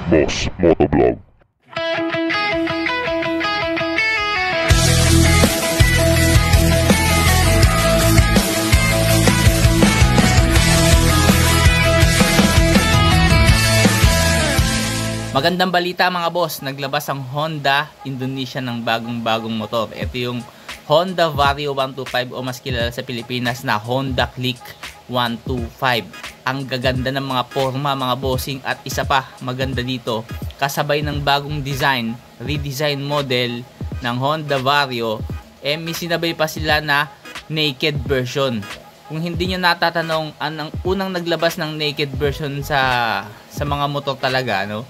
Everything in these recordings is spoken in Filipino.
Boss Motovlog. Magandang balita mga boss, naglabas ang Honda Indonesia ng bagong motor. Ito yung Honda Vario 125 o mas kilala sa Pilipinas na Honda Click 125. Ang gaganda ng mga forma mga bossing, at isa pa maganda dito, kasabay ng bagong design, redesign model ng Honda Vario, may sinabay pa sila na naked version. Kung hindi nyo natatanong, ang unang naglabas ng naked version sa mga motor talaga, no?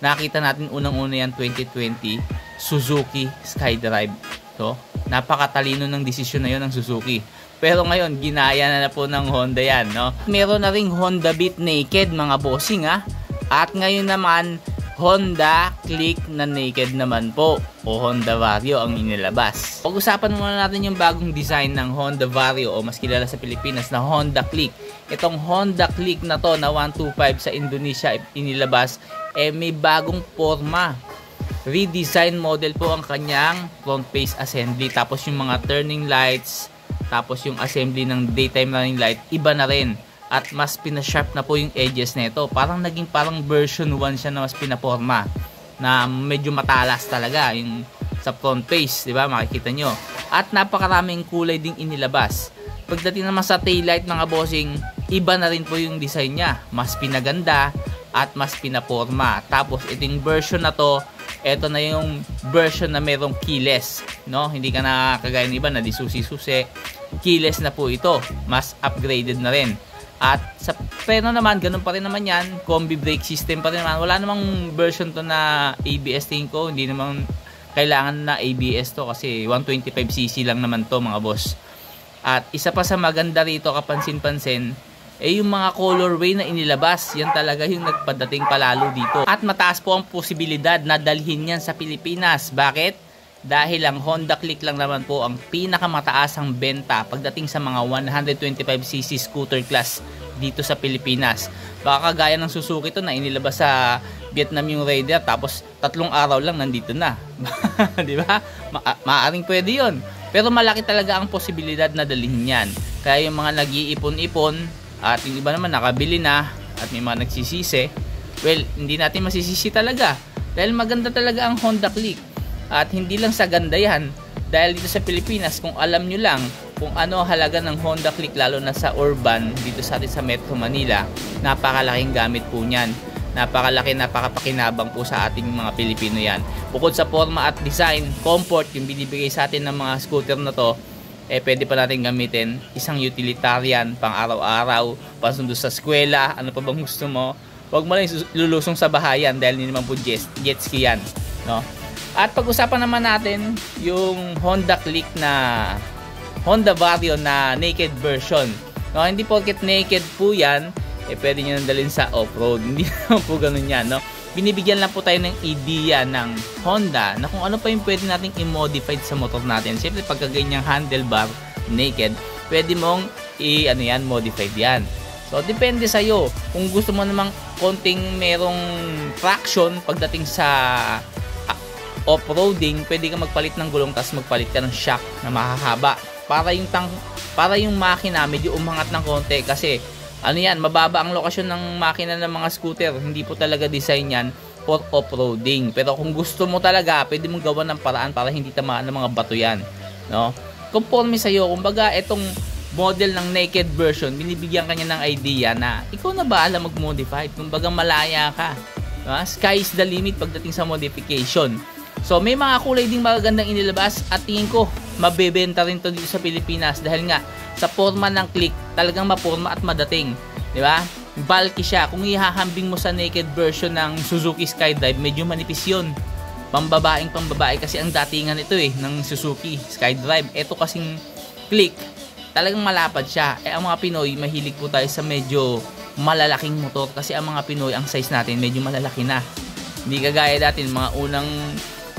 Nakita natin unang-una yan 2020, Suzuki Skydrive. So, napakatalino ng desisyon na yun ng Suzuki. Pero ngayon, ginaya na po ng Honda yan, no? Meron na ring Honda Beat Naked mga bossing, ha? At ngayon naman, Honda Click na naked naman po, o Honda Vario ang inilabas. Pag-usapan muna natin yung bagong design ng Honda Vario o mas kilala sa Pilipinas na Honda Click. Itong Honda Click na to na 125 sa Indonesia inilabas, may bagong forma. Redesign model po ang kanyang front face assembly. Tapos yung mga turning lights, tapos yung assembly ng daytime running light, iba na rin. At mas pinasharp na po yung edges nito. Parang naging version 1 siya na mas pinaporma. Na medyo matalas talaga yung sa front face, di ba? Makikita nyo. At napakaraming kulay ding inilabas. Pagdating naman sa taillight mga bossing, iba na rin po yung design niya. Mas pinaganda at mas pinaporma. Tapos itong version na to, ito na yung version na merong keyless, no? Hindi ka na kagaya ng iba na di susi-susi. Keyless na po ito. Mas upgraded na rin. At sa pero naman, ganun pa rin naman yan. Combi brake system pa rin naman. Wala namang version to na ABS tingin ko. Hindi naman kailangan na ABS to kasi 125cc lang naman to mga boss. At isa pa sa maganda rito, kapansin-pansin, yung mga colorway na inilabas. Yan talaga yung nagpadating palalo dito. At mataas po ang posibilidad na dalhin yan sa Pilipinas. Bakit? Dahil ang Honda Click lang naman po ang pinakamataas ang benta pagdating sa mga 125cc scooter class dito sa Pilipinas. Baka gaya ng Suzuki to na inilabas sa Vietnam yung Raider, tapos 3 araw lang nandito na. Di ba? Maaaring pwede yun. Pero malaki talaga ang posibilidad na dalhin yan. Kaya yung mga nag-iipon-ipon at yung iba naman nakabili na at may mga nagsisisi, well, hindi natin masisisi talaga. Dahil maganda talaga ang Honda Click. At hindi lang sa ganda yan, dahil dito sa Pilipinas, kung alam nyo lang kung ano halaga ng Honda Click, lalo na sa urban, dito sa atin sa Metro Manila, napakalaking gamit po nyan. Napakalaki, napakapakinabang po sa ating mga Pilipino yan. Bukod sa forma at design, comfort, yung binibigay sa atin ng mga scooter na to, pwede pa natin gamitin isang utilitarian, pang araw-araw, pasundo sa eskwela, ano pa bang gusto mo. Huwag mo lang lulusong sa bahayan dahil hindi naman po jet ski yan, no? At pag-usapan naman natin yung Honda Click na Honda Vario na naked version. No, hindi porket naked po yan, pwede nyo nandalin sa off-road. Hindi naman po ganun yan, no? Binibigyan lang po tayo ng idea ng Honda na kung ano pa yung pwede nating i-modify sa motor natin. Siyempre, pagka ganyang handlebar, naked, pwede mong modified yan. So, depende sa'yo. Kung gusto mo namang konting merong traction pagdating sa off-roading, pwede ka magpalit ng gulong tapos magpalit ka ng shock na mahahaba para yung makina medyo umangat ng konti kasi mababa ang lokasyon ng makina ng mga scooter. Hindi po talaga design yan for off-roading. Pero kung gusto mo talaga, pwede mong gawa ng paraan para hindi tamaan ng mga bato yan, no? Conforme sa'yo. Kumbaga, itong model ng naked version, binibigyan kanya ng idea na ikaw na ba alam mag-modify? Kumbaga, malaya ka, no? Sky is the limit pagdating sa modification. So, may mga kulay ding magagandang inilabas at tingin ko, mabebenta rin to dito sa Pilipinas dahil nga, sa forma ng Click, talagang maporma at madating. Di ba? Bulky siya. Kung ihahambing mo sa naked version ng Suzuki Skydrive, medyo manipis yun. Pambabae kasi ang datingan ito ng Suzuki Skydrive. Ito kasing Click, talagang malapad siya. Ang mga Pinoy, mahilig po tayo sa medyo malalaking motor kasi ang mga Pinoy, ang size natin, medyo malalaki na. Hindi kagaya dati, mga unang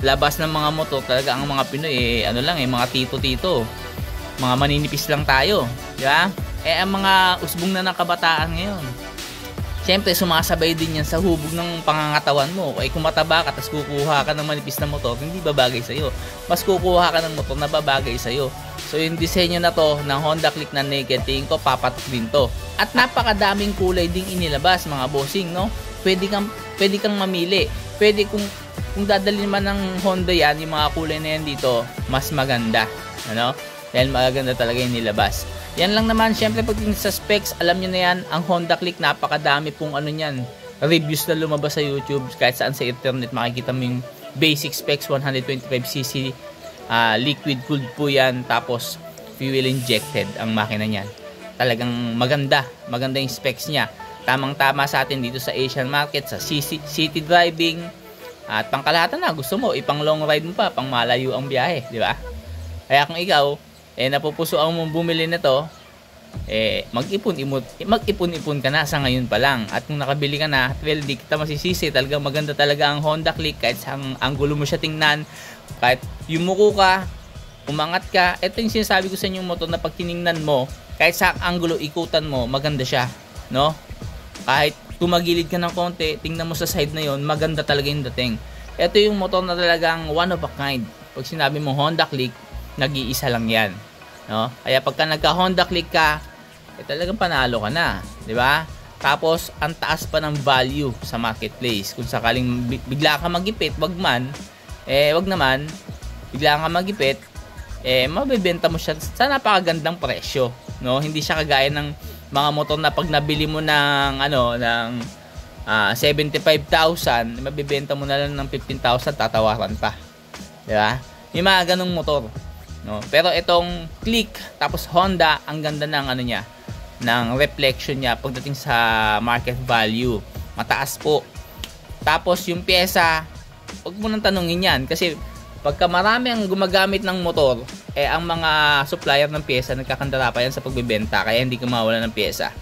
labas ng mga motor, talaga ang mga Pinoy mga tito-tito, mga maninipis lang tayo, di ba? Ang mga usbong na ng kabataan ngayon, Siyempre, sumasabay din yan sa hubog ng pangangatawan mo. Kaya kung mataba ka, tapos kukuha ka ng manipis na motor, hindi babagay sa'yo. Mas kukuha ka ng motor na babagay sa'yo. So, yung disenyo na to ng Honda Click na naked, tingin ko papatok din to. At napakadaming kulay ding inilabas, mga bossing, no? Pwede kang mamili. Pwede kung dadalhin man ng Honda yan, yung mga kulay na yan dito, mas maganda. Ano? Dahil maganda talaga yung nilabas. Yan lang naman, syempre pagdating sa specs, alam nyo na yan, ang Honda Click, napakadami pong ano nyan, reviews na lumabas sa YouTube, kahit saan sa internet, makikita mo yung basic specs, 125cc, liquid cooled po yan, tapos fuel injected ang makina nyan. Talagang maganda yung specs nya. Tamang-tama sa atin dito sa Asian market, sa city driving, at pangkalahatan na, gusto mo, ipang long ride mo pa, pang malayo ang biyahe, di ba? Kaya kung ikaw, napupusuan mong bumili nito, mag-ipon-ipon ka na sa ngayon pa lang. At kung nakabili ka na, well, di kita masisisi. Talagang maganda talaga ang Honda Click. Kahit sa anggulo mo siya tingnan, kahit yumuko ka, umangat ka, ito yung sinasabi ko sa inyong motor na pag tiningnan mo, kahit sa anggulo, ikutan mo, maganda siya. No? Kahit tumagilid ka ng konti, tingnan mo sa side na yon, maganda talaga yung dating. Ito yung motor na talagang one of a kind. Pag sinabi mo Honda Click, nag-iisa lang yan. No? Kaya pagka nagka-Honda Click ka, talagang panalo ka na, di ba? Tapos ang taas pa ng value sa marketplace. Kung sakaling bigla ka magipit, wag naman, bigla ka magipit, mabebenta mo siya sa napakagandang presyo, no? Hindi siya kagaya ng mga motor na pag nabili mo ng 75,000, mabebenta mo na lang ng 15,000, tatawaran pa. Di ba? Yung mga ganong motor. No? Pero itong Click tapos Honda, ang ganda ng niya, ng reflection niya pagdating sa market value. Mataas po. Tapos yung pyesa, huwag mo nang tanungin yan kasi pagka marami ang gumagamit ng motor, ang mga supplier ng pyesa nagkakandara pa yan sa pagbebenta, kaya hindi ka mawala ng pyesa.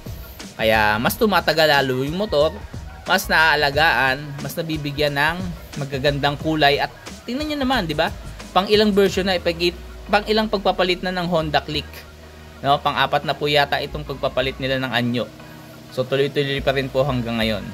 Kaya mas tumatagal lalo yung motor, mas naaalagaan, mas nabibigyan ng magagandang kulay. At tingnan nyo naman, di ba? Pang ilang version na pang ilang pagpapalit na ng Honda Click, no? Pang-apat na po yata itong pagpapalit nila ng anyo. So tuloy-tuloy pa rin po hanggang ngayon.